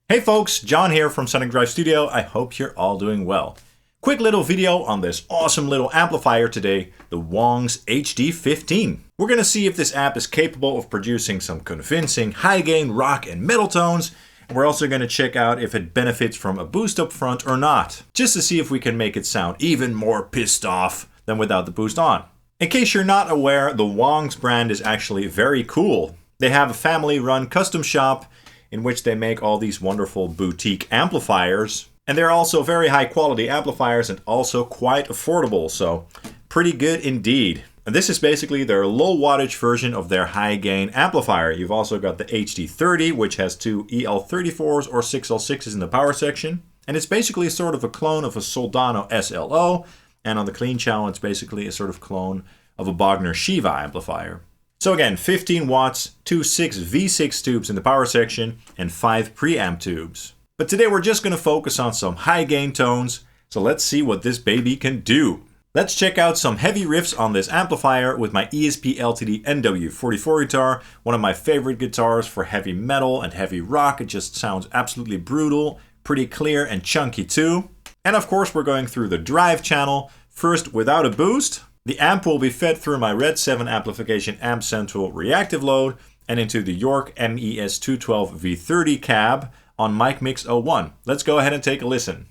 Hey folks, John here from Sonic Drive Studio. I hope you're all doing well. Quick little video on this awesome little amplifier today, the Wangs HD-15. We're gonna see if this amp is capable of producing some convincing high gain rock and metal tones, and we're also gonna check out if it benefits from a boost up front or not, just to see if we can make it sound even more pissed off than without the boost on. In case you're not aware, the Wangs brand is actually very cool. They have a family-run custom shop in which they make all these wonderful boutique amplifiers. And they're also very high quality amplifiers and also quite affordable, so pretty good indeed. And this is basically their low wattage version of their high gain amplifier. You've also got the HD-30, which has two EL34s or 6L6s in the power section. And it's basically sort of a clone of a Soldano SLO. And on the clean channel, it's basically a sort of clone of a Bogner Shiva amplifier. So again, 15 watts, two 6V6 tubes in the power section, and 5 preamp tubes. But today we're just going to focus on some high gain tones, so let's see what this baby can do. Let's check out some heavy riffs on this amplifier with my ESP LTD NW44 guitar, one of my favorite guitars for heavy metal and heavy rock. It just sounds absolutely brutal, pretty clear and chunky too. And of course we're going through the drive channel, first without a boost. The amp will be fed through my RedSeven Amplification Amp Central Reactive load and into the York MES212 V30 cab on Mic Mix 01. Let's go ahead and take a listen.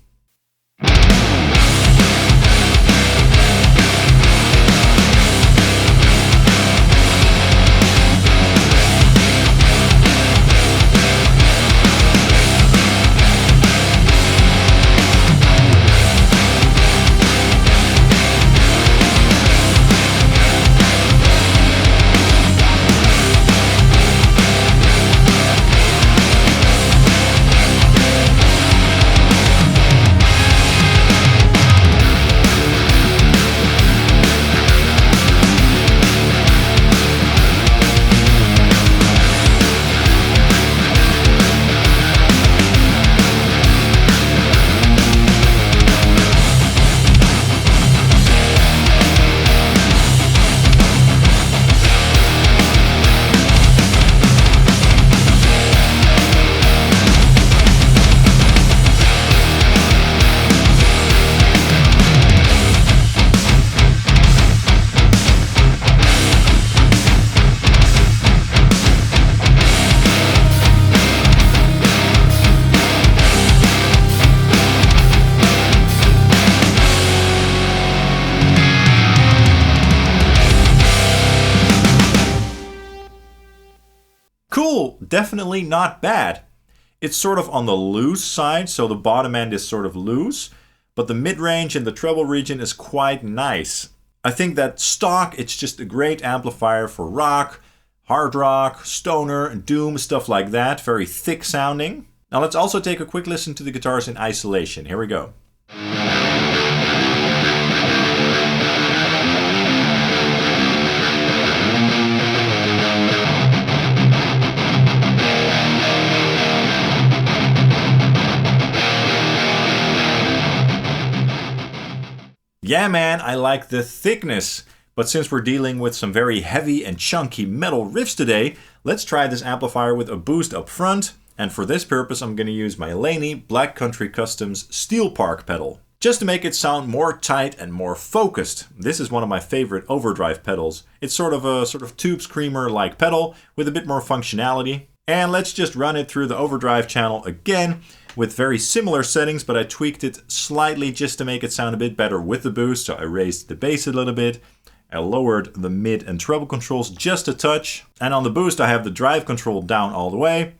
Cool, definitely not bad. It's sort of on the loose side, so the bottom end is sort of loose, but the mid-range and the treble region is quite nice. I think that stock, it's just a great amplifier for rock, hard rock, stoner, doom, stuff like that, very thick sounding. Now let's also take a quick listen to the guitars in isolation. Here we go. Yeah man, I like the thickness, but since we're dealing with some very heavy and chunky metal riffs today, let's try this amplifier with a boost up front, and for this purpose I'm going to use my Laney Black Country Customs Steelpark pedal, just to make it sound more tight and more focused. This is one of my favorite overdrive pedals. It's sort of a tube screamer like pedal with a bit more functionality. And let's just run it through the overdrive channel again with very similar settings, but I tweaked it slightly just to make it sound a bit better with the boost. So I raised the bass a little bit. I lowered the mid and treble controls just a touch. And on the boost, I have the drive control down all the way.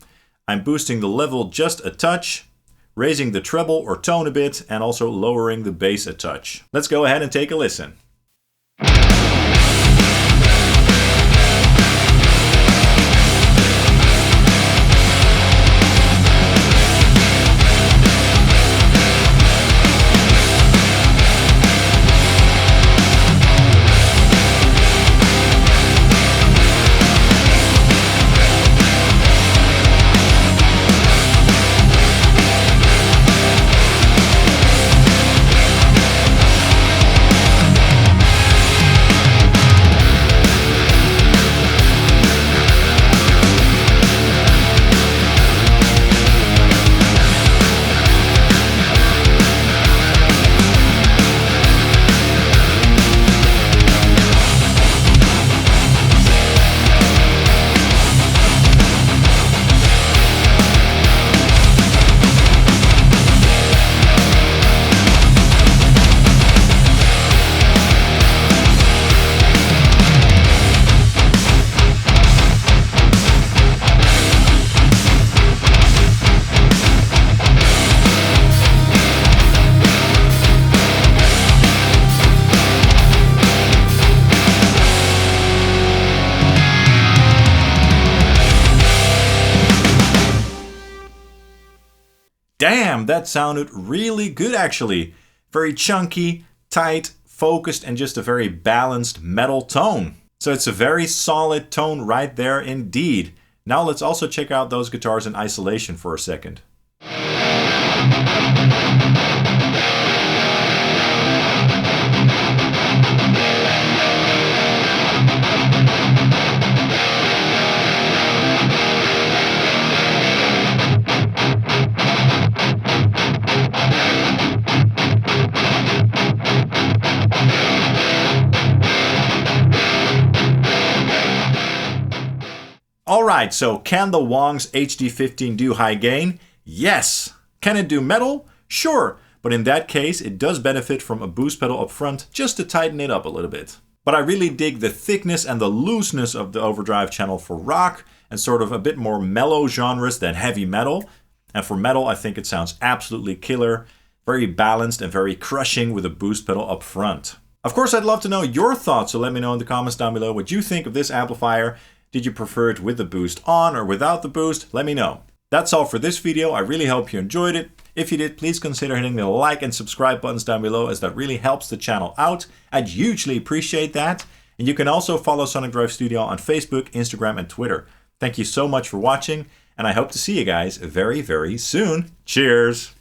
I'm boosting the level just a touch, raising the treble or tone a bit, and also lowering the bass a touch. Let's go ahead and take a listen. Damn, that sounded really good actually. Very chunky, tight, focused, and just a very balanced metal tone. So it's a very solid tone right there indeed. Now let's also check out those guitars in isolation for a second. Alright, so can the Wangs HD-15 do high gain? Yes! Can it do metal? Sure, but in that case it does benefit from a boost pedal up front just to tighten it up a little bit. But I really dig the thickness and the looseness of the overdrive channel for rock and sort of a bit more mellow genres than heavy metal. And for metal I think it sounds absolutely killer, very balanced and very crushing with a boost pedal up front. Of course I'd love to know your thoughts, so let me know in the comments down below what you think of this amplifier. Did you prefer it with the boost on or without the boost? Let me know. That's all for this video. I really hope you enjoyed it. If you did, please consider hitting the like and subscribe buttons down below, as that really helps the channel out. I'd hugely appreciate that. And you can also follow Sonic Drive Studio on Facebook, Instagram, and Twitter. Thank you so much for watching, and I hope to see you guys very, very soon. Cheers!